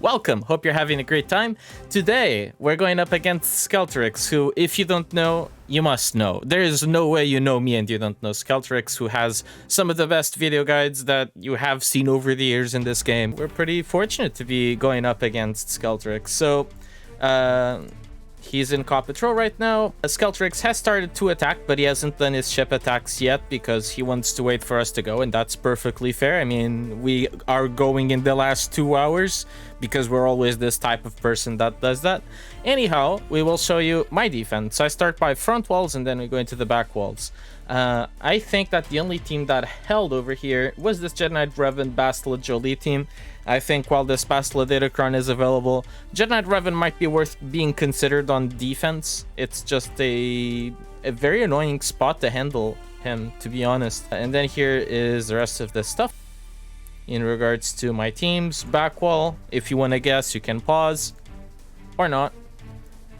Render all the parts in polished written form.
Welcome, hope you're having a great time. Today, we're going up against Skeltrix, who, if you don't know, you must know. There is no way you know me and you don't know Skeltrix, who has some of the best video guides that you have seen over the years in this game. We're pretty fortunate to be going up against Skeltrix. So, he's in Caw Patrol right now. Skeltrix has started to attack, but he hasn't done his ship attacks yet because he wants to wait for us to go, and that's perfectly fair. I mean, we are going in the last 2 hours because we're always this type of person that does that. Anyhow, we will show you my defense. I start by front walls and then we go into the back walls. I think that the only team that held over here was this Jedi Knight Revan Bastila Jolie team. I think while this Bastila Datacron is available, Jedi Knight Revan might be worth being considered on defense. It's just a very annoying spot to handle him, to be honest. And then here is the rest of the stuff. In regards to my team's back wall, if you want to guess, you can pause or not.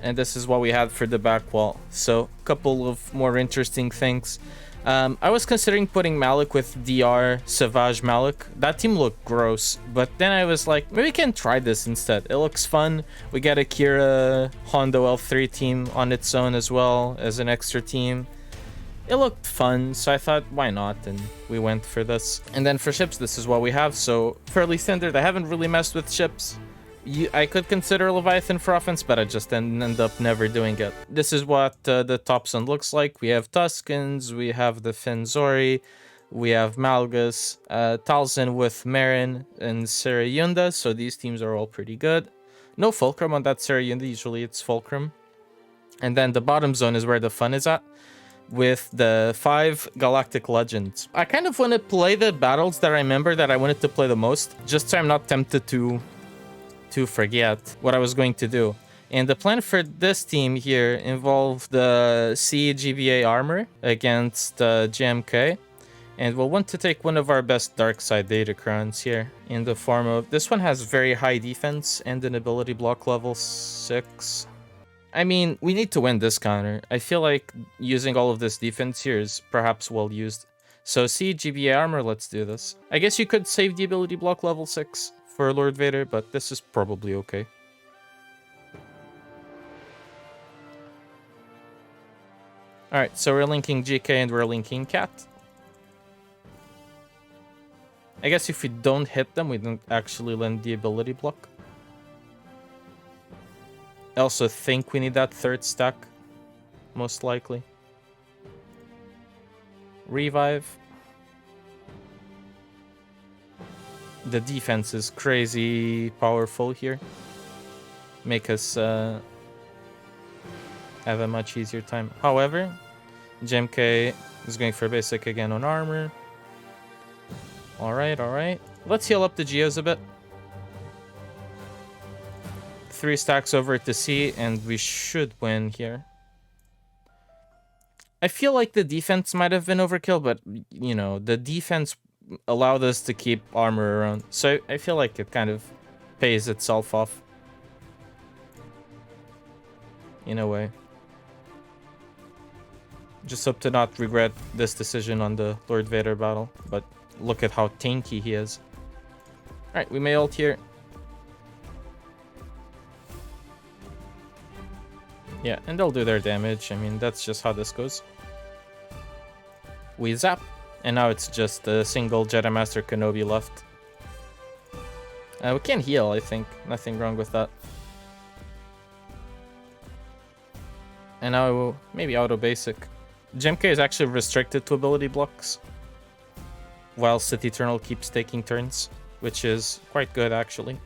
And this is what we had for the back wall. So a couple of more interesting things. I was considering putting Malak with DR Savage Malak. That team looked gross, but then I was like, maybe we can try this instead. It looks fun. We get a Cere Hondo L3 team on its own as well as an extra team. It looked fun, so I thought, why not? And we went for this. And then for ships, this is what we have. So fairly standard. I haven't really messed with ships. I could consider Leviathan for offense, but I just end up never doing it. This is what the top zone looks like. We have Tuskens, we have the Finn Zorii, we have Malgus, Talzin with Merrin and Cere Yunda, so these teams are all pretty good. No Fulcrum on that Cere Yunda, usually it's Fulcrum. And then the bottom zone is where the fun is at, with the 5 Galactic Legends. I kind of want to play the battles that I remember that I wanted to play the most, just so I'm not tempted to forget what I was going to do. And the plan for this team here involved the CGBA armor against GMK. And we'll want to take one of our best dark side Datacrons here in the form of... This one has very high defense and an ability block level 6. I mean, we need to win this counter. I feel like using all of this defense here is perhaps well used. So CGBA armor, let's do this. I guess you could save the ability block level 6 for Lord Vader, but this is probably okay. Alright, so we're linking GK and we're linking Cat. I guess if we don't hit them, we don't actually lend the ability block. I also think we need that third stack, most likely. Revive. The defense is crazy powerful here. Make us have a much easier time. However, JMK is going for basic again on armor. Alright, alright. Let's heal up the Geos a bit. 3 stacks over to C, and we should win here. I feel like the defense might have been overkill, but, you know, the defense allowed us to keep armor around. So I feel like it kind of pays itself off. In a way. Just hope to not regret this decision on the Lord Vader battle. But look at how tanky he is. Alright, we may ult here. Yeah, and they'll do their damage. I mean, that's just how this goes. We zap. And now it's just a single Jedi Master Kenobi left. We can heal, I think. Nothing wrong with that. And now maybe auto basic. GMK is actually restricted to ability blocks, while Sith Eternal keeps taking turns, which is quite good actually.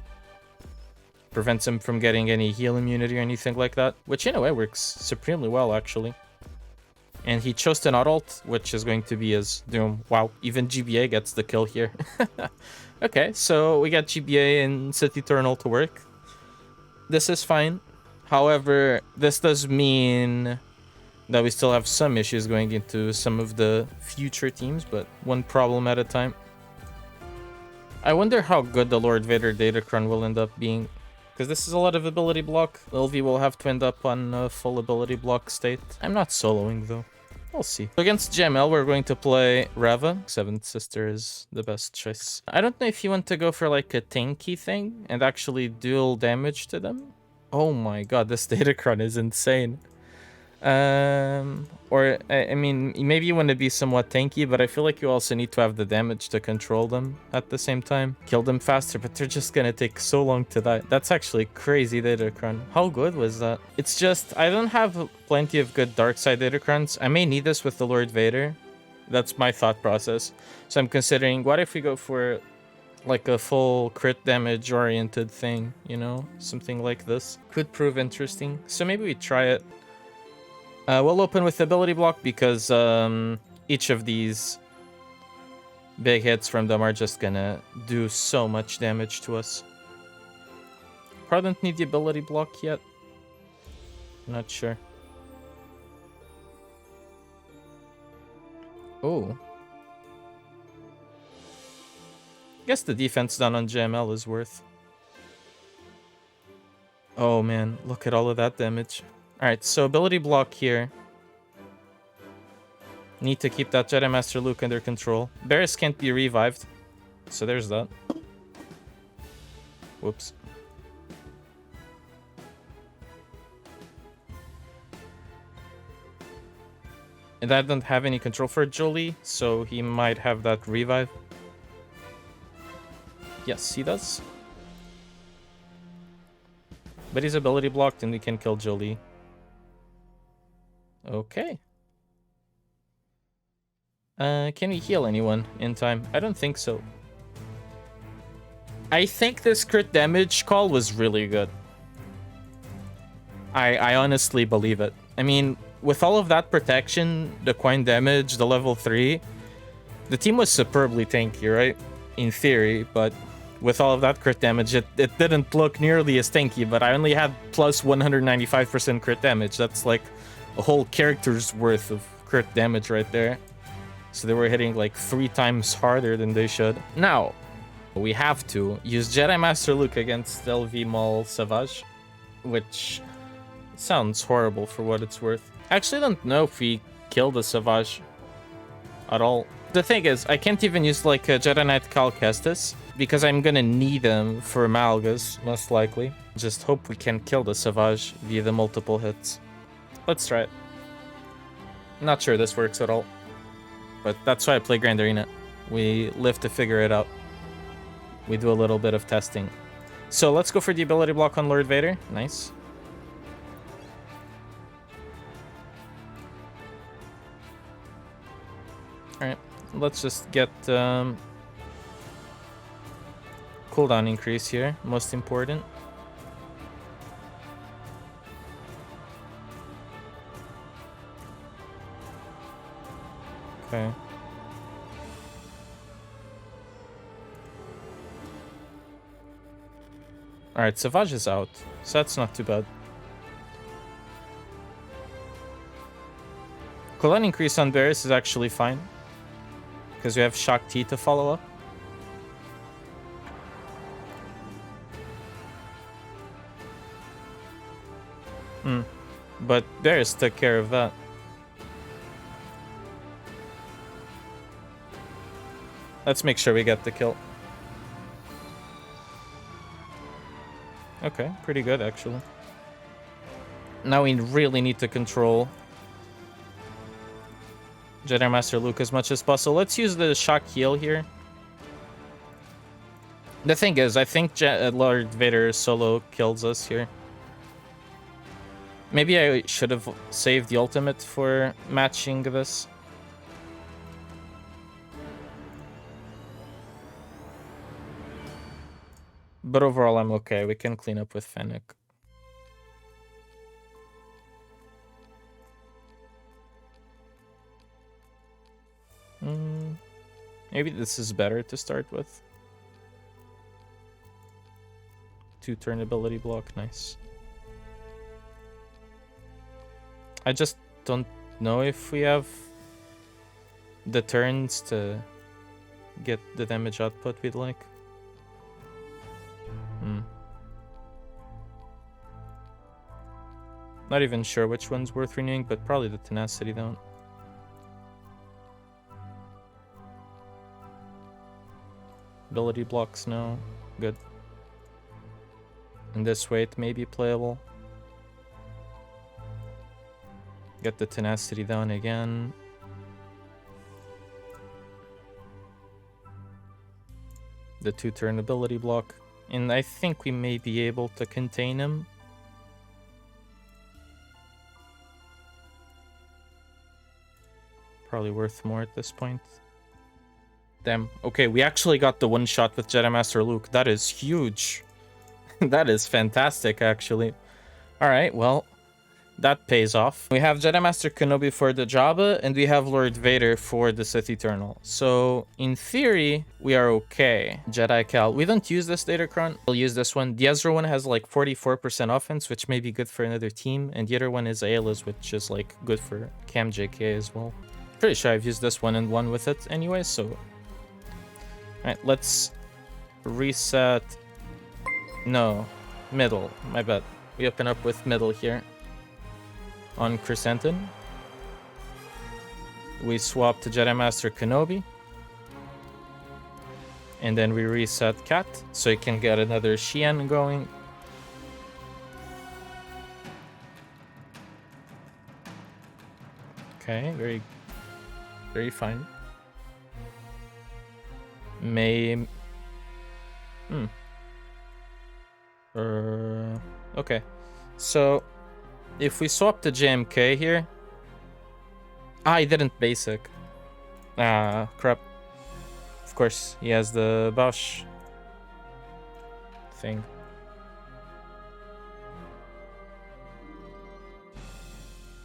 Prevents him from getting any heal immunity or anything like that, which in a way works supremely well actually. And he chose to not ult, which is going to be his doom. Wow, even GBA gets the kill here. Okay, so we got GBA and Sith Eternal to work. This is fine. However, this does mean that we still have some issues going into some of the future teams, but one problem at a time. I wonder how good the Lord Vader Datacron will end up being, because this is a lot of ability block. LV will have to end up on a full ability block state. I'm not soloing though. We'll see. Against JML, we're going to play Reva. Seventh Sister is the best choice. I don't know if you want to go for like a tanky thing and actually deal damage to them. Oh my god, this Datacron is insane. Or, I mean, maybe you want to be somewhat tanky, but I feel like you also need to have the damage to control them at the same time. Kill them faster, but they're just gonna take so long to die. That's actually crazy Datacron. How good was that? It's just, I don't have plenty of good dark side Datacrons. I may need this with the Lord Vader. That's my thought process. So I'm considering, what if we go for like a full crit damage oriented thing, you know? Something like this. Could prove interesting. So maybe we try it. We'll open with ability block because each of these big hits from them are just gonna do so much damage to us. Probably don't need the ability block yet. Not sure. Oh. Guess the defense done on JML is worth. Oh man, look at all of that damage. Alright, so ability block here. Need to keep that Jedi Master Luke under control. Barris can't be revived. So there's that. Whoops. And I don't have any control for Jolie, so he might have that revive. Yes, he does. But he's ability blocked and we can kill Jolie. Okay. Can we heal anyone in time? I don't think so. I think this crit damage call was really good. I honestly believe it. I mean, with all of that protection, the coin damage, the level 3, the team was superbly tanky, right? In theory, but with all of that crit damage, it didn't look nearly as tanky, but I only had plus 195% crit damage. That's like a whole character's worth of crit damage right there. So they were hitting like 3 times harder than they should. Now, we have to use Jedi Master Luke against LV Maul Savage, which sounds horrible for what it's worth. I actually don't know if we kill the Savage at all. The thing is, I can't even use like a Jedi Knight Cal Kestis because I'm gonna need them for Malgus, most likely. Just hope we can kill the Savage via the multiple hits. Let's try it. Not sure this works at all. But that's why I play Grand Arena. We live to figure it out. We do a little bit of testing. So let's go for the ability block on Lord Vader. Nice. Alright, let's just get cooldown increase here. Most important. Okay. Alright, Savage is out, so that's not too bad. Cooldown increase on Barris is actually fine, because we have Shock T to follow up. But Barris took care of that. Let's make sure we get the kill. Okay, pretty good actually. Now we really need to control Jedi Master Luke as much as possible. Let's use the shock heal here. The thing is, I think Lord Vader solo kills us here. Maybe I should have saved the ultimate for matching this. But overall, I'm okay. We can clean up with Fennec. Maybe this is better to start with. 2-turn ability block, nice. I just don't know if we have the turns to get the damage output we'd like. Not even sure which one's worth renewing, but probably the tenacity don't. Ability blocks, no. Good. And this way it may be playable. Get the tenacity down again. The 2-turn ability block. And I think we may be able to contain him. Probably worth more at this point. Damn. Okay, we actually got the one shot with Jedi Master Luke. That is huge. That is fantastic, actually. Alright, well, that pays off. We have Jedi Master Kenobi for the Jabba, and we have Lord Vader for the Sith Eternal. So, in theory, we are okay. Jedi Cal. We don't use this Datacron. We'll use this one. The Ezra one has like 44% offense, which may be good for another team. And the other one is Ayla's, which is like good for Cam JK as well. Pretty sure I've used this one and won with it anyway, so... Alright, let's reset... No, middle, my bad. We open up with middle here. On Crescenton. We swap to Jedi Master Kenobi. And then we reset Cat, so you can get another Xian going. Okay, very fine. May... Okay. So, if we swap to JMK here... I didn't basic. Crap. Of course, he has the Bosch thing.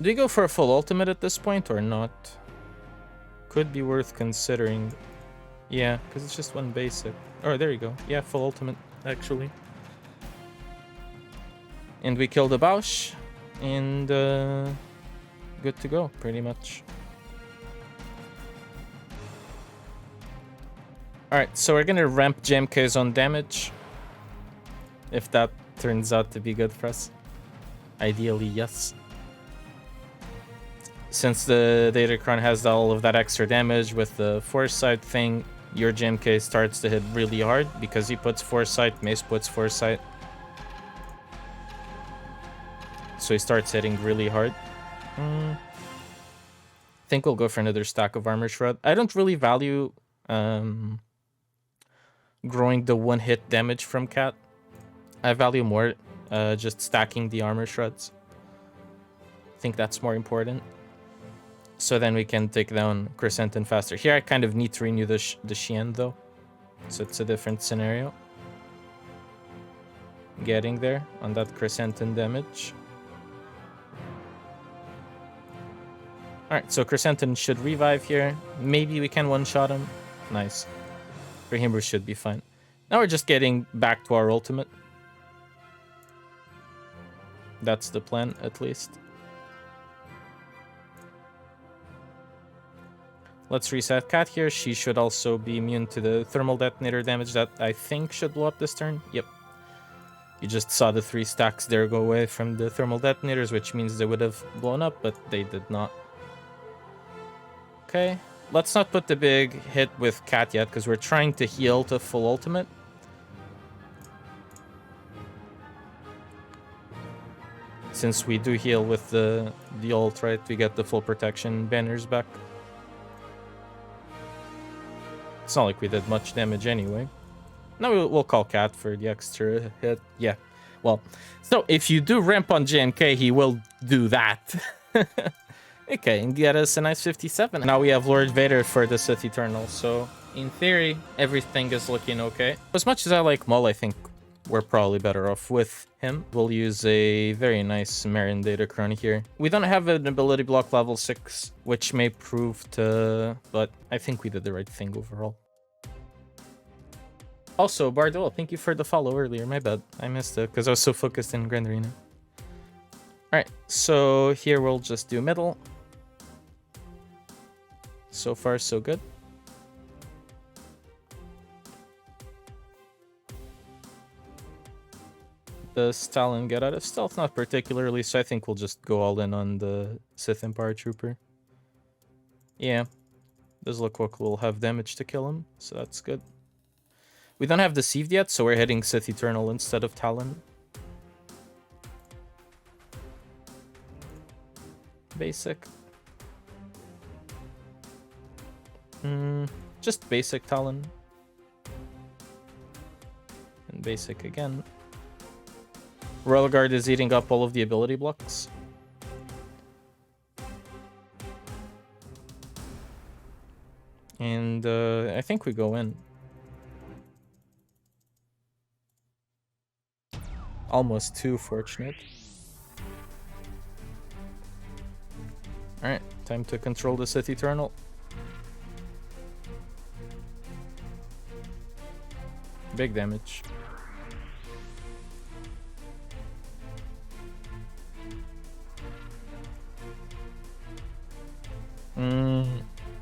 Do we go for a full ultimate at this point or not? Could be worth considering. Yeah, because it's just one basic. Oh, there you go. Yeah, full ultimate, actually. And we kill the Bosch. And good to go, pretty much. Alright, so we're gonna ramp JMK's on damage. If that turns out to be good for us. Ideally, yes. Since the Datacron has all of that extra damage with the Foresight thing, your JMK starts to hit really hard because he puts Foresight, Mace puts Foresight. So he starts hitting really hard. I think we'll go for another stack of Armor Shroud. I don't really value growing the one-hit damage from Cat. I value more just stacking the Armor Shreds. I think that's more important. So then we can take down Crescenton faster. Here I kind of need to renew the Xian though. So it's a different scenario. Getting there on that Crescenton damage. Alright, so Crescenton should revive here. Maybe we can one-shot him. Nice. For him, we should be fine. Now we're just getting back to our ultimate. That's the plan, at least. Let's reset Cat here. She should also be immune to the thermal detonator damage that I think should blow up this turn. Yep. You just saw the 3 stacks there go away from the thermal detonators, which means they would have blown up, but they did not. Okay. Let's not put the big hit with Cat yet, because we're trying to heal to full ultimate. Since we do heal with the ult, right? We get the full protection banners back. It's not like we did much damage anyway. Now we'll call Cat for the extra hit. Yeah. Well, so if you do ramp on JNK, he will do that. Okay, and get us a nice 57. Now we have Lord Vader for the Sith Eternal. So in theory, everything is looking okay. As much as I like Maul, I think we're probably better off with him. We'll use a very nice Merrin Datacron here. We don't have an ability block level 6, which may prove to... But I think we did the right thing overall. Also, Bardwell, thank you for the follow earlier. My bad. I missed it because I was so focused in Grand Arena. Alright, so here we'll just do middle. So far, so good. The Stalin get out of stealth, not particularly, so I think we'll just go all in on the Sith Empire Trooper. Yeah, does look like we'll have damage to kill him, so that's good. We don't have Deceived yet, so we're hitting Sith Eternal instead of Talon. Basic. Just basic Talon. And basic again. Royal Guard is eating up all of the ability blocks. And I think we go in. Almost too fortunate. Alright, time to control the Sith Eternal. Big damage.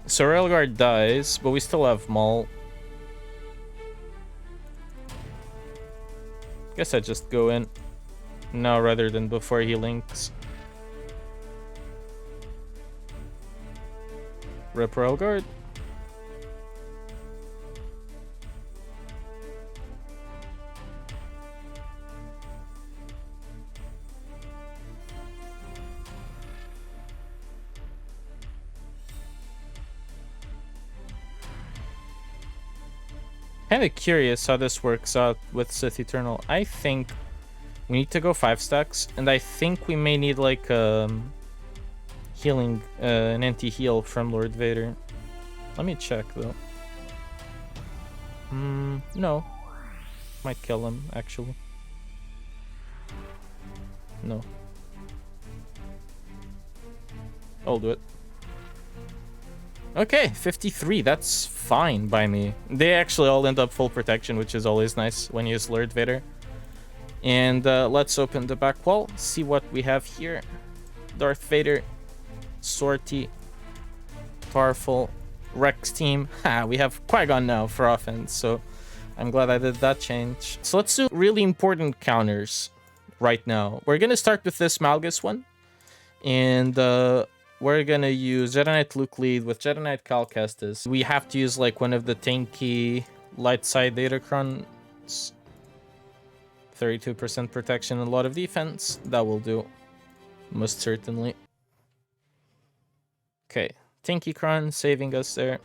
So Railguard dies, but we still have Maul. Guess I just go in now rather than before he links. Rip Railguard. Kind of curious how this works out with Sith Eternal. I think we need to go 5 stacks, and I think we may need like healing, an anti-heal from Lord Vader. Let me check though. No. Might kill him actually. No. I'll do it. Okay, 53, that's fine by me. They actually all end up full protection, which is always nice when you use Lord Vader. And let's open the back wall, see what we have here. Darth Vader, Sortie, Tarfful, Rex team. Ha, we have Qui-Gon now for offense, so I'm glad I did that change. So let's do really important counters right now. We're gonna start with this Malgus one. And we're gonna use Jedi Knight Luke lead with Jedi Knight Cal Kestis. We have to use like one of the tanky light side Datacrons. 32% protection and a lot of defense. That will do. Most certainly. Okay. Tanky Cron saving us there.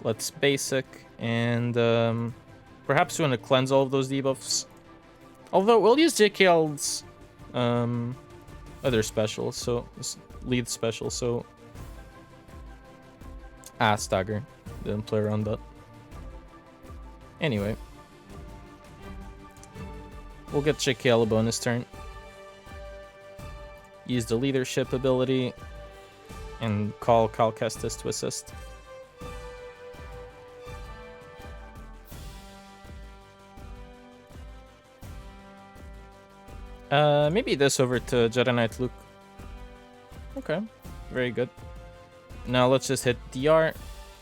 Let's basic. And perhaps we want to cleanse all of those debuffs. Although we'll use JKL's other special, so lead special, so stagger. Didn't play around that. Anyway. We'll get JKL a bonus turn. Use the leadership ability and call Cal Kestis to assist. Maybe this over to Jedi Knight Luke. Okay, very good. Now let's just hit DR.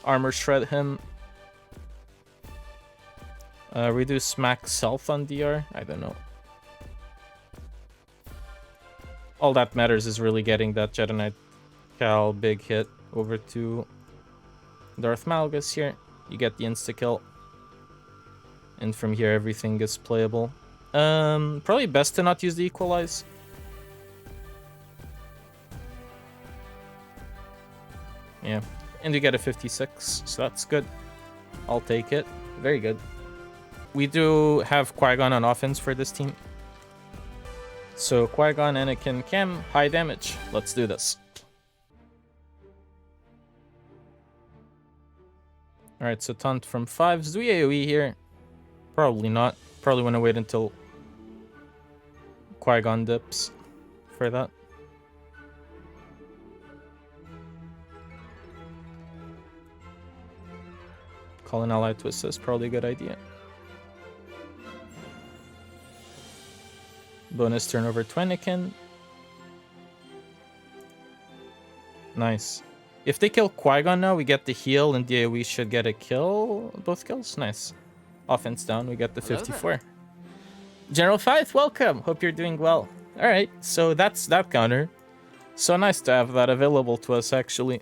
Armor shred him. Reduce max health on DR? I don't know. All that matters is really getting that Jedi Knight Cal big hit over to Darth Malgus here. You get the insta-kill. And from here everything is playable. Probably best to not use the equalize. Yeah, and you get a 56, so that's good. I'll take it. Very good. We do have Qui-Gon on offense for this team. So Qui-Gon, Anakin, Cam, high damage. Let's do this. Alright, so taunt from 5s. Do we AoE here? Probably not. Probably want to wait until Qui-Gon dips for that. Call an ally to assist, probably a good idea. Bonus turn over to Anakin. Nice. If they kill Qui-Gon now, we get the heal, and yeah, we should get a kill. Both kills? Nice. Offense down, we get the 54. General Faith, welcome! Hope you're doing well. Alright, so that's that counter. So nice to have that available to us, actually.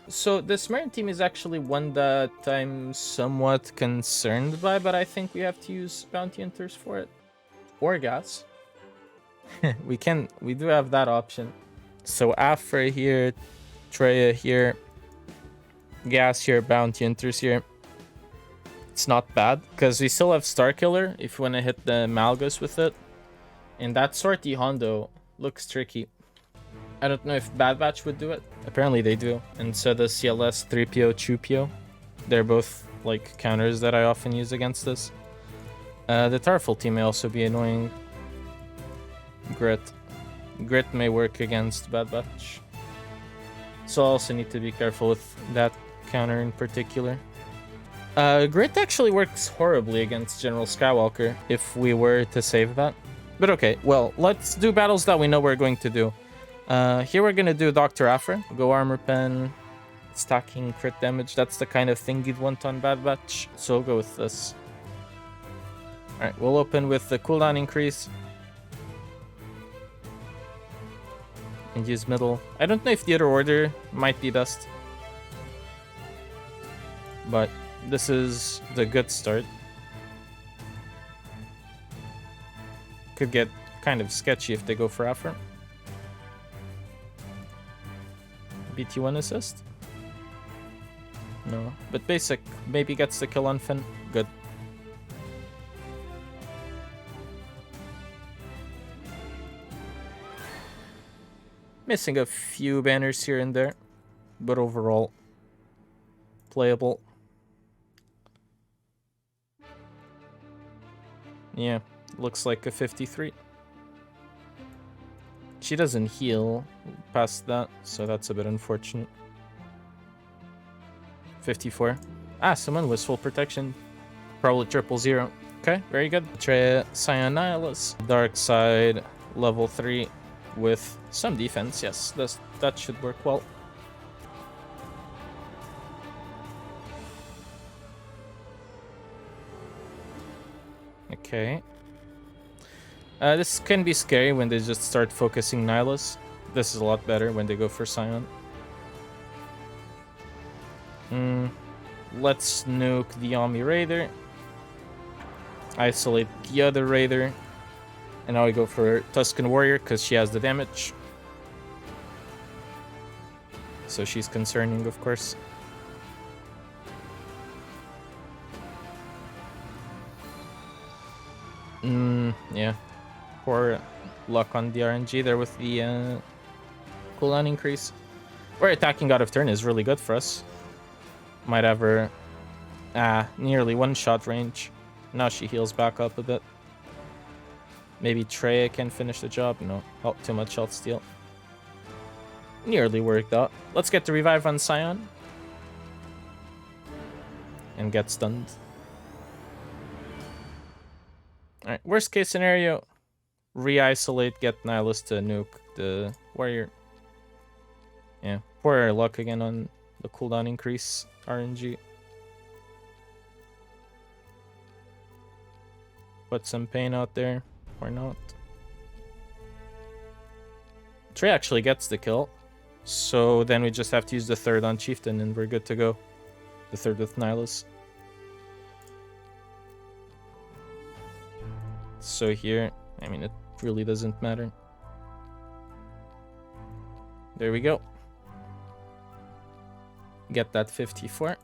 So this Merrin team is actually one that I'm somewhat concerned by, but I think we have to use Bounty Hunters for it. Or gas. We do have that option. So Aphra here, Traya here, gas here, Bounty Hunters here. It's not bad, because we still have Starkiller if you want to hit the Malgus with it. And that Sortie Hondo looks tricky. I don't know if Bad Batch would do it. Apparently they do. And so does CLS, 3PO, Chupio. They're both like counters that I often use against this. The Tarfful team may also be annoying. Grit. Grit may work against Bad Batch. So I also need to be careful with that counter in particular. Grit actually works horribly against General Skywalker if we were to save that. But okay, well, let's do battles that we know we're going to do. Here we're gonna do Dr. Aphra. Go Armor Pen, stacking crit damage. That's the kind of thing you'd want on Bad Batch. So we'll go with this. Alright, we'll open with the cooldown increase. And use middle. I don't know if the other order might be best. But this is the good start. Could get kind of sketchy if they go for Aphra. BT1 assist? No. But basic maybe gets the kill on Finn. Good. Missing a few banners here and there. But overall, playable. Yeah, looks like a 53. She doesn't heal past that, so that's a bit unfortunate. 54. Ah, someone with full protection. Probably 000. Okay, very good. Traya, Scion Nihilus. Dark Side, level 3 with some defense. Yes, that should work well. Okay. This can be scary when they just start focusing Nihilus. This is a lot better when they go for Scion. Let's nuke the Omni Raider. Isolate the other Raider. And now we go for Tusken Warrior because she has the damage. So she's concerning, of course. Yeah. Poor luck on the RNG there with the cooldown increase. Or attacking out of turn is really good for us. Might have her nearly one-shot range. Now she heals back up a bit. Maybe Traya can finish the job. No, too much health steal. Nearly worked out. Let's get the revive on Scion. And get stunned. Alright, worst case scenario. Re-isolate, get Nihilus to nuke the warrior. Yeah, poor luck again on the cooldown increase RNG. Put some pain out there, or not. Trey actually gets the kill. So then we just have to use the third on Chieftain and we're good to go. The third with Nihilus. So here, I mean, it really doesn't matter. There we go. Get that 54.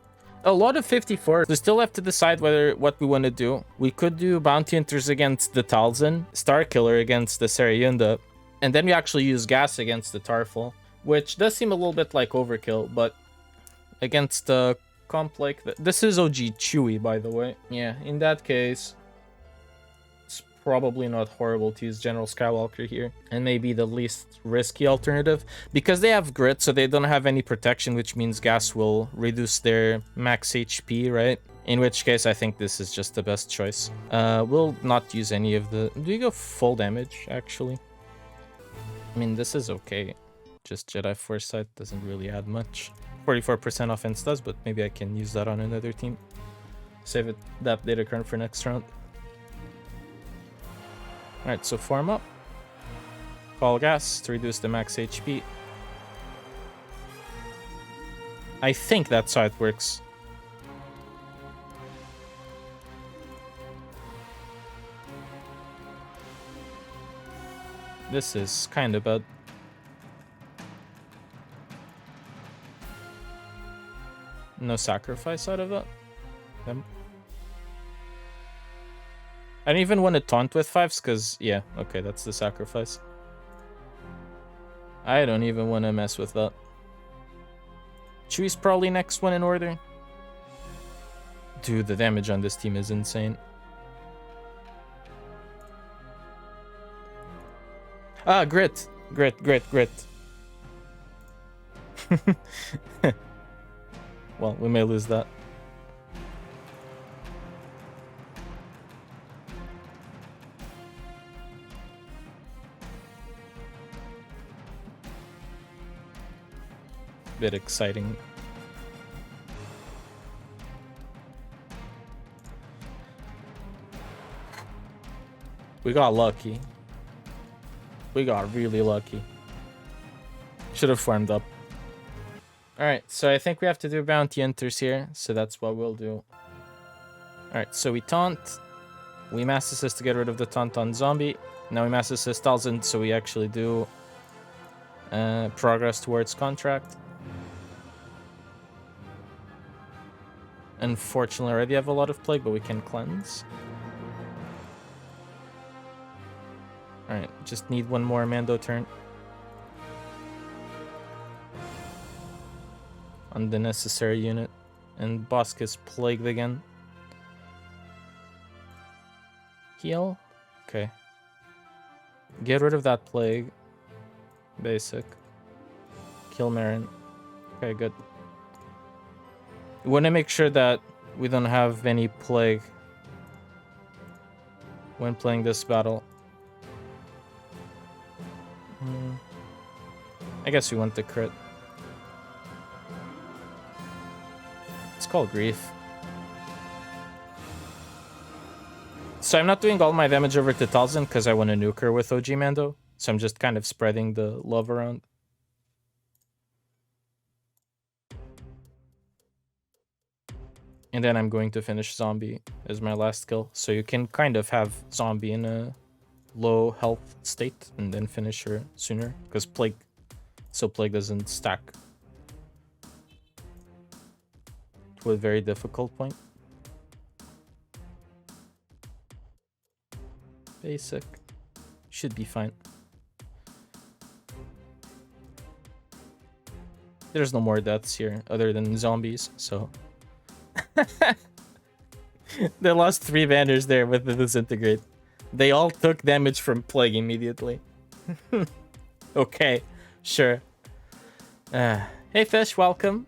A lot of 54. We still have to decide what we want to do. We could do Bounty Hunters against the Talzin, Starkiller against the Cere, and then we actually use gas against the Tarfful, which does seem a little bit like overkill, but against a comp like this is OG Chewie, by the way. Yeah, in that case, it's probably not horrible to use General Skywalker here, and maybe the least risky alternative, because they have grit, so they don't have any protection, which means gas will reduce their max HP, right? In which case, I think this is just the best choice. We'll not use any of the... Do we go full damage, actually? I mean, this is okay. Just Jedi Foresight doesn't really add much. 44% offense does, but maybe I can use that on another team. Save it, that data current for next round. Alright, so form up. Call gas to reduce the max HP. I think that's how it works. This is kind of bad. No sacrifice out of that. I don't even want to taunt with 5s because, yeah, okay, that's the sacrifice. I don't even want to mess with that. Chewie's probably next one in order. Dude, the damage on this team is insane. Ah, grit. Grit. Well, we may lose that. Bit exciting. We got lucky. We got really lucky. Should have farmed up. Alright, so I think we have to do bounty hunters here, so that's what we'll do. Alright, so we taunt. We mass assist to get rid of the taunt on zombie. Now we mass assist Talzin, so we actually do progress towards contract. Unfortunately, I already have a lot of plague, but we can cleanse. Alright, just need one more Mando turn. On the necessary unit. And Bossk is plagued again. Heal? Okay. Get rid of that plague. Basic. Kill Merrin. Okay, good. We want to make sure that we don't have any plague when playing this battle. I guess we want the crit. It's called Grief. So I'm not doing all my damage over to Talzin because I want to nuke her with OG Mando. So I'm just kind of spreading the love around. And then I'm going to finish Zombie as my last kill. So you can kind of have Zombie in a low health state and then finish her sooner. Because Plague... So Plague doesn't stack to a very difficult point. Basic. Should be fine. There's no more deaths here other than zombies, so... They lost 3 banners there with the disintegrate. They all took damage from Plague immediately. Okay, sure. Hey Fish, welcome.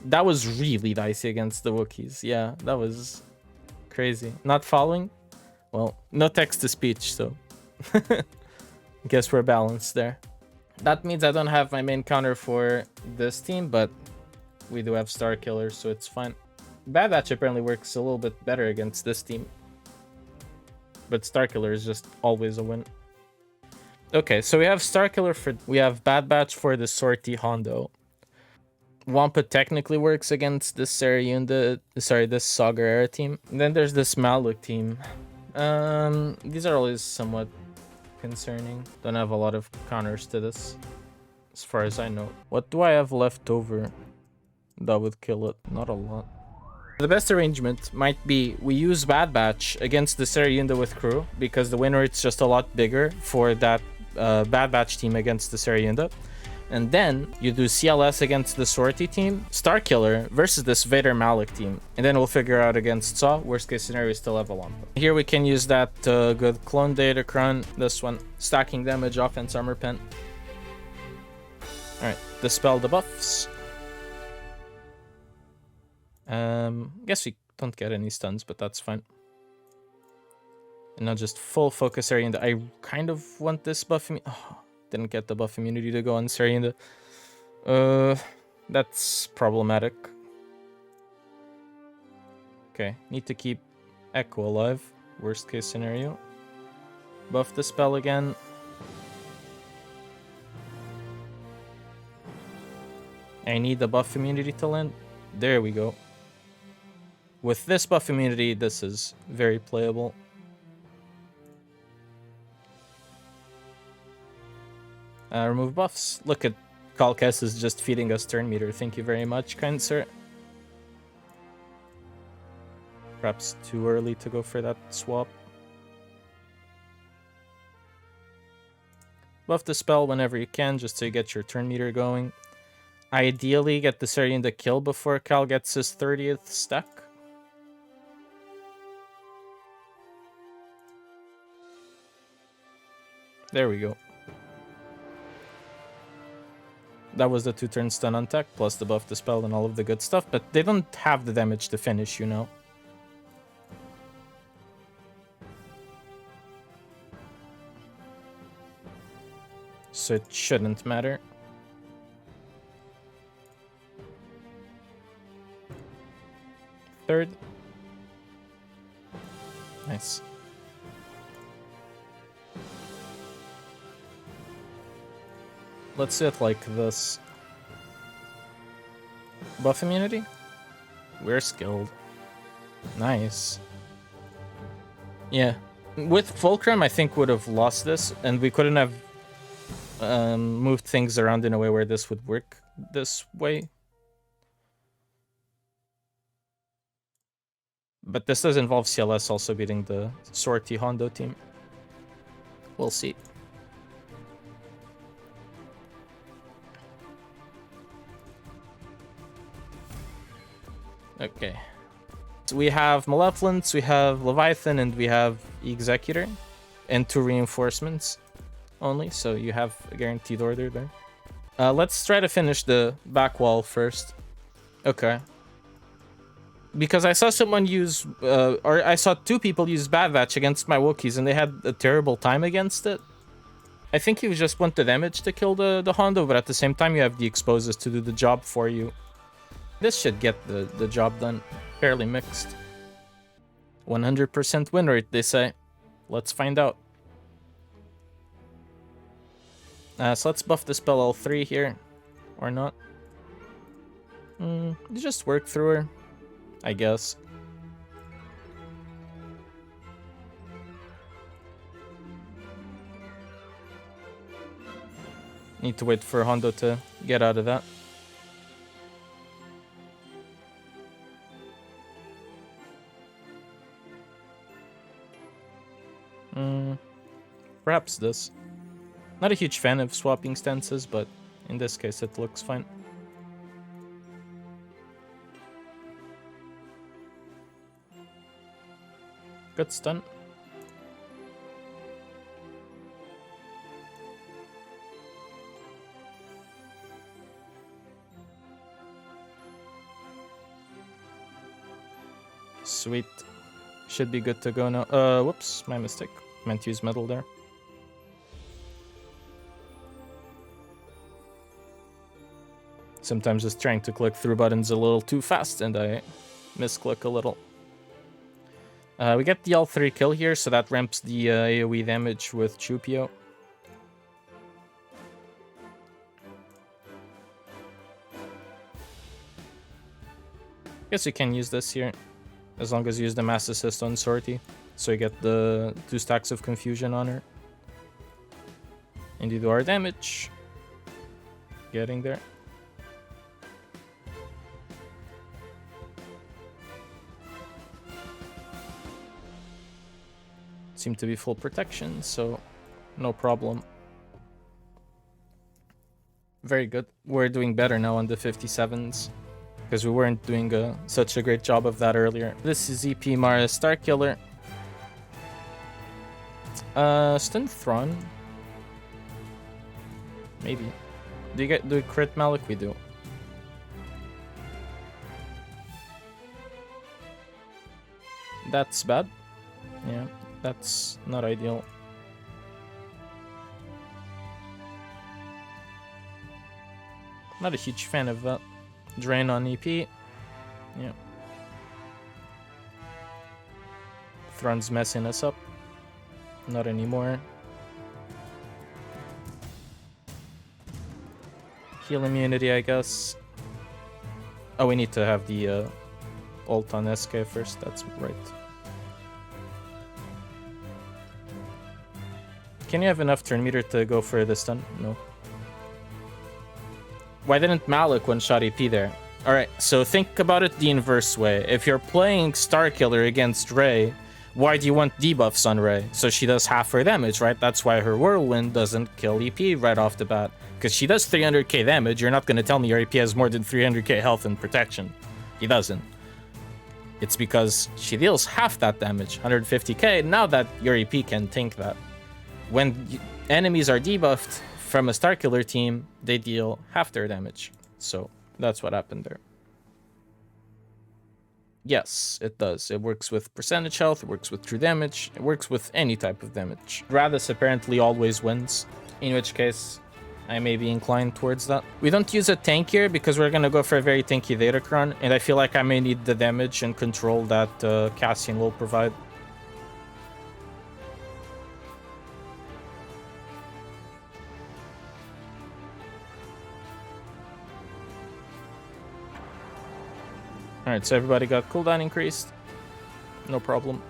That was really dicey against the Wookiees. Yeah, that was crazy. Not following? Well, no text-to-speech, so... Guess we're balanced there. That means I don't have my main counter for this team, but we do have Star Killer, so it's fine. Bad Batch apparently works a little bit better against this team. But Star Killer is just always a win. Okay, so we have Star Killer for... We have Bad Batch for the Sortie Hondo. Wampa technically works against this Cere this Saga Era team. And then there's this Malak team. These are always somewhat concerning. Don't have a lot of counters to this, as far as I know. What do I have left over that would kill it? Not a lot. The best arrangement might be we use Bad Batch against the Cere with crew, because the win rate's just a lot bigger for that Bad Batch team against the Cere. And then you do CLS against the Sortie team, Star Killer versus this Vader Malak team. And then we'll figure out against Saw. Worst case scenario is still have a Wampa. Here we can use that good clone data cron. This one, stacking damage, offense, armor pen. Alright, dispel the buffs. Guess we don't get any stuns, but that's fine. And now just full focus area. And I kind of want this buff. Didn't get the buff immunity to go on Cere. That's problematic. Okay, need to keep Echo alive. Worst case scenario. Buff the spell again. I need the buff immunity to land. There we go. With this buff immunity, this is very playable. Remove buffs. Look at Kalkes is just feeding us turn meter. Thank you very much, kind sir. Perhaps too early to go for that swap. Buff the spell whenever you can, just to get your turn meter going. Ideally, get the Cere in the kill before Cal gets his 30th stack. There we go. That was the 2-turn stun on tech, plus the buff the spell and all of the good stuff, but they don't have the damage to finish, you know. So it shouldn't matter. Third. Nice. Let's do it like this. Buff immunity? We're skilled. Nice. Yeah. With Fulcrum, I think would have lost this, and we couldn't have moved things around in a way where this would work this way. But this does involve CLS also beating the Sortie Hondo team. We'll see. Okay. So we have Malevolence, we have Leviathan, and we have Executor. And 2 reinforcements only, so you have a guaranteed order there. Let's try to finish the back wall first. Okay. Because I saw someone use, or I saw 2 people use Bavatch against my Wookiees, and they had a terrible time against it. I think you just want the damage to kill the Hondo, but at the same time you have the exposes to do the job for you. This should get the job done. Fairly mixed. 100% win rate, they say. Let's find out. So let's buff the spell L3 here. Or not. Just work through her, I guess. Need to wait for Hondo to get out of that. Perhaps this. Not a huge fan of swapping stances, but in this case it looks fine. Good stun. Sweet. Should be good to go now. Whoops, my mistake. Meant to use metal there. Sometimes just trying to click through buttons a little too fast and I misclick a little. We get the L3 kill here, so that ramps the AoE damage with Chupio. Guess you can use this here, as long as you use the Mass Assist on Sortie, so you get the 2 stacks of confusion on her. And you do our damage. Getting there. Seem to be full protection, so no problem. Very good. We're doing better now on the 57s, because we weren't doing such a great job of that earlier. This is EP Mara Starkiller. Stun Thrawn? Maybe. Do you crit Malak? We do. That's bad. Yeah. That's not ideal. Not a huge fan of that. Drain on EP. Yeah. Thrawn's messing us up. Not anymore. Heal immunity, I guess. Oh, we need to have the ult on SK first. That's right. Can you have enough turn meter to go for the stun? No. Why didn't Malak one-shot EP there? Alright, so think about it the inverse way. If you're playing Starkiller against Rey, why do you want debuffs on Rey? So she does half her damage, right? That's why her Whirlwind doesn't kill EP right off the bat. Because she does 300k damage. You're not going to tell me your EP has more than 300k health and protection. He doesn't. It's because she deals half that damage, 150k. Now that your EP can tank that. When enemies are debuffed from a Starkiller team, they deal half their damage. So that's what happened there. Yes, it does. It works with percentage health, it works with true damage, it works with any type of damage. Radis apparently always wins, in which case I may be inclined towards that. We don't use a tank here because we're gonna go for a very tanky Datacron, and I feel like I may need the damage and control that Cassian will provide. Alright, so everybody got cooldown increased. No problem.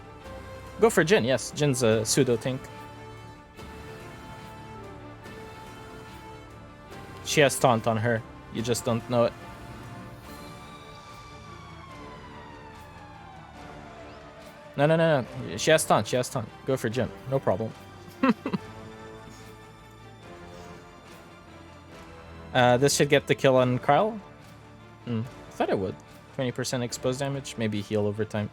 Go for Jhin, yes. Jin's a pseudo tank. She has taunt on her. You just don't know it. No. She has taunt, she has taunt. Go for Jhin. No problem. This should get the kill on Kyle. Thought it would. 20% exposed damage, maybe heal over time.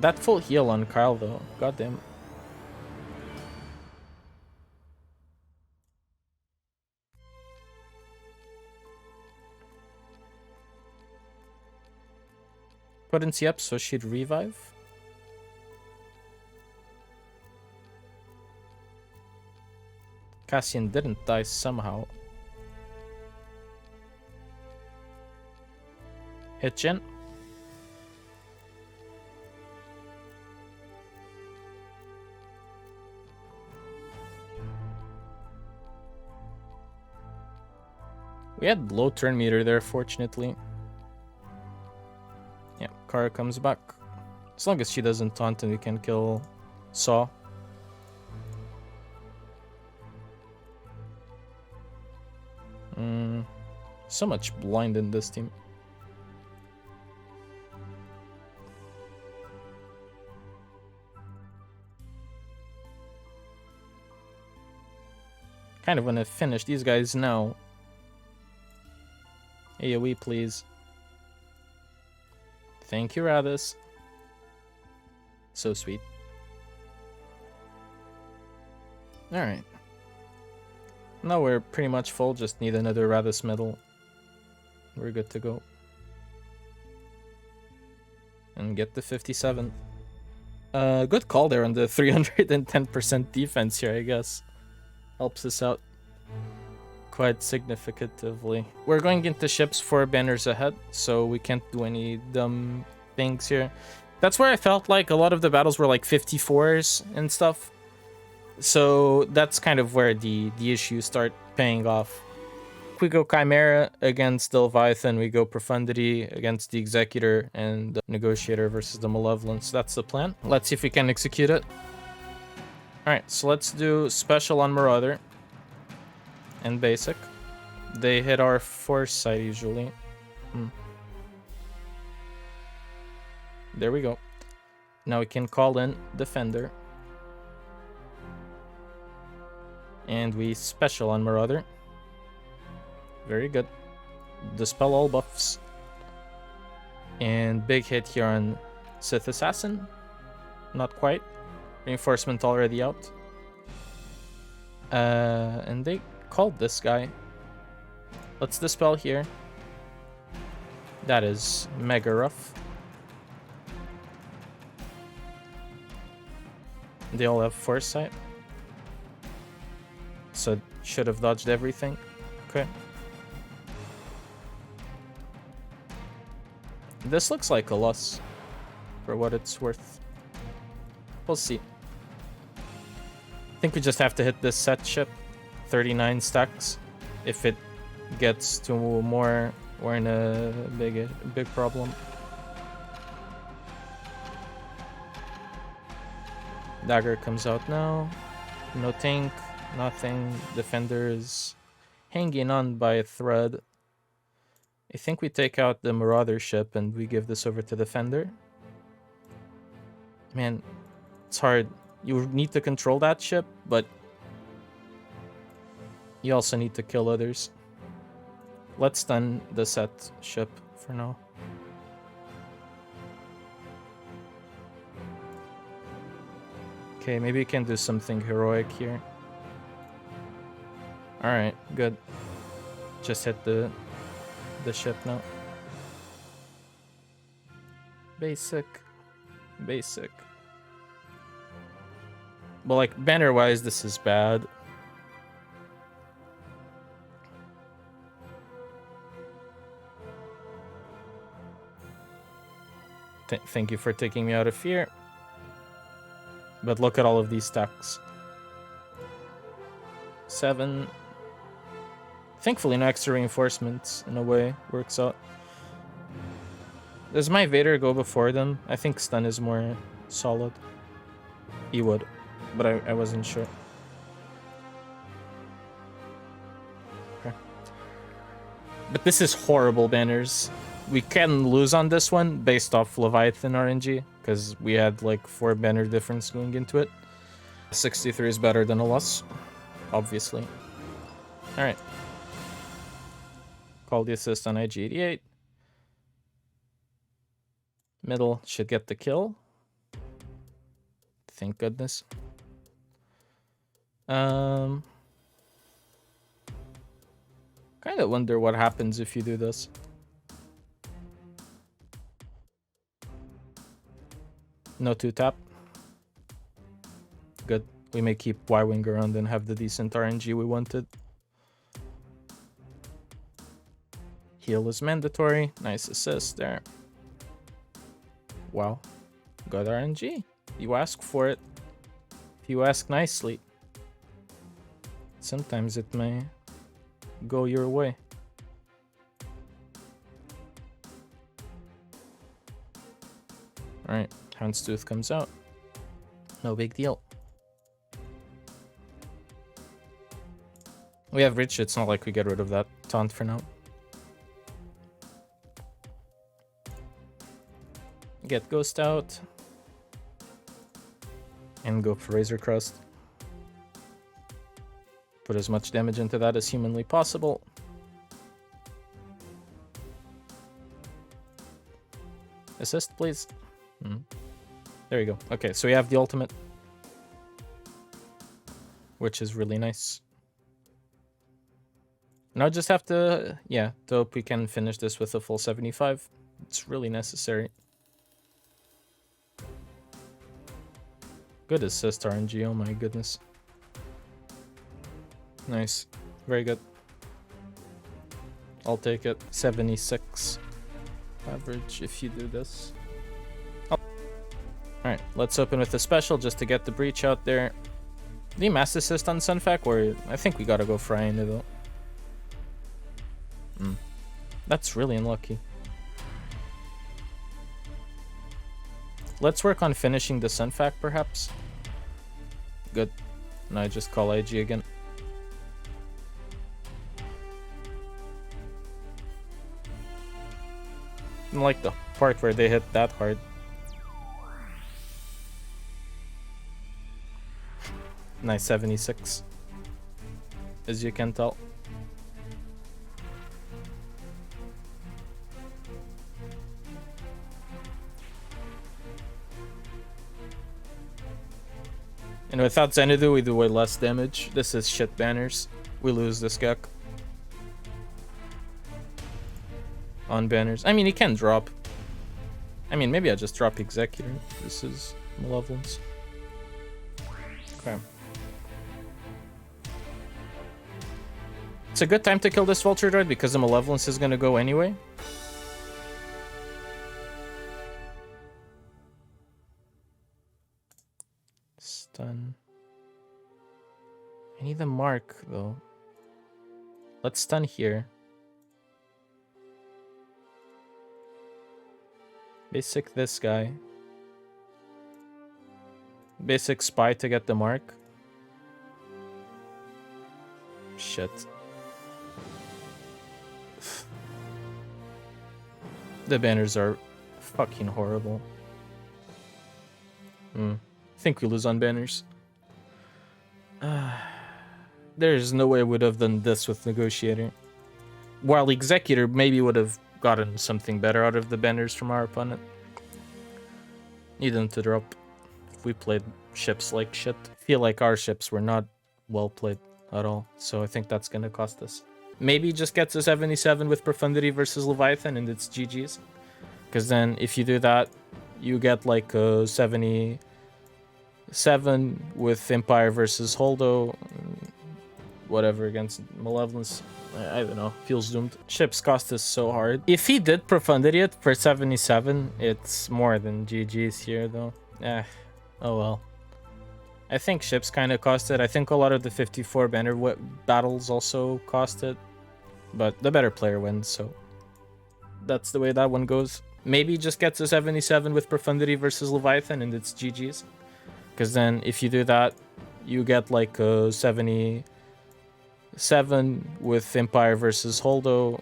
That full heal on Kyle though, goddamn. Potency up so she'd revive. Cassian didn't die somehow. Hit Jhin. We had low turn meter there, fortunately. Yeah, Kara comes back. As long as she doesn't taunt and we can kill Saw. So much blind in this team. Kind of want to finish these guys now. AoE, please. Thank you, Radis. So sweet. Alright. Now we're pretty much full, just need another Radis medal. We're good to go. And get the 57. Good call there on the 310% defense here, I guess. Helps us out quite significantly. We're going into ships 4 banners ahead, so we can't do any dumb things here. That's where I felt like a lot of the battles were like 54s and stuff. So that's kind of where the issues start paying off. We go Chimaera against the Leviathan, we go Profundity against the Executor, and the Negotiator versus the Malevolence. That's the plan. Let's see if we can execute it. Alright, so let's do Special on Marauder and Basic. They hit our Foresight usually. There we go. Now we can call in Defender. And we Special on Marauder. Very good. Dispel all buffs. And big hit here on Sith Assassin. Not quite. Reinforcement already out. And they called this guy. Let's Dispel here. That is mega rough. They all have Foresight. So should have dodged everything. Okay. This looks like a loss, for what it's worth. We'll see. think we just have to hit this set ship. 39 stacks. If it gets to more, we're in a big problem. Dagger comes out now. No tank, nothing. Defender is hanging on by a thread. I think we take out the Marauder ship and we give this over to Defender. Man, it's hard. You need to control that ship, but you also need to kill others. Let's stun the set ship for now. Okay, maybe we can do something heroic here. Alright, good. Just hit the ship now. Basic. But like banner-wise, this is bad. Thank you for taking me out of fear. But look at all of these stacks. 7. Thankfully, no extra reinforcements in a way works out. Does my Vader go before them? I think stun is more solid. He would, but I wasn't sure. Okay. But this is horrible banners. We can lose on this one based off Leviathan RNG, because we had like 4 banner difference going into it. 63 is better than a loss, obviously. Alright. Call the assist on IG-88. Middle should get the kill. Thank goodness. Kind of wonder what happens if you do this. No 2-tap. Good. We may keep Y-Wing around and have the decent RNG we wanted. Heal is mandatory. Nice assist there. Wow. Got RNG. You ask for it. If you ask nicely. Sometimes it may go your way. Alright. Houndstooth comes out. No big deal. We have Rich. It's not like we get rid of that taunt for now. Get Ghost out. And go for Razor Crest. Put as much damage into that as humanly possible. Assist, please. There you go. Okay, so we have the ultimate, which is really nice. Now just have to, to hope we can finish this with a full 75. It's really necessary. Good assist RNG, oh my goodness. Nice. Very good. I'll take it. 76 average if you do this. Alright, let's open with a special just to get the breach out there. The mass assist on Sunfac, or I think we gotta go Freyna though. That's really unlucky. Let's work on finishing the Sunfac perhaps. Good. Now I just call IG again. I like the part where they hit that hard. Nice 76, as you can tell. And without Xanadu, we do way less damage. This is shit banners. We lose this Gek. On banners. I mean, he can drop. I mean, maybe I just drop Executor. This is Malevolence. Okay. It's a good time to kill this Vulture Droid because the Malevolence is going to go anyway. Stun. I need a mark, though. Let's stun here. Basic this guy. Basic spy to get the mark. Shit. The banners are fucking horrible. I think we lose on banners. There's no way I would have done this with Negotiator. While Executor maybe would have gotten something better out of the banners from our opponent. Need them to drop. If we played ships like shit. I feel like our ships were not well played at all, so I think that's gonna cost us. Maybe just gets a 77 with Profundity versus Leviathan and it's GG's. Because then if you do that, you get like a 77 with Empire versus Holdo. Whatever against Malevolence. I don't know. Feels doomed. Ships cost us so hard. If he did Profundity it for 77, it's more than GG's here though. Oh well. I think ships kind of cost it. I think a lot of the 54 banner battles also cost it. But the better player wins, so that's the way that one goes. Maybe just gets a 77 with Profundity versus Leviathan and it's GG's. Because then if you do that, you get like a 77 with Empire versus Holdo.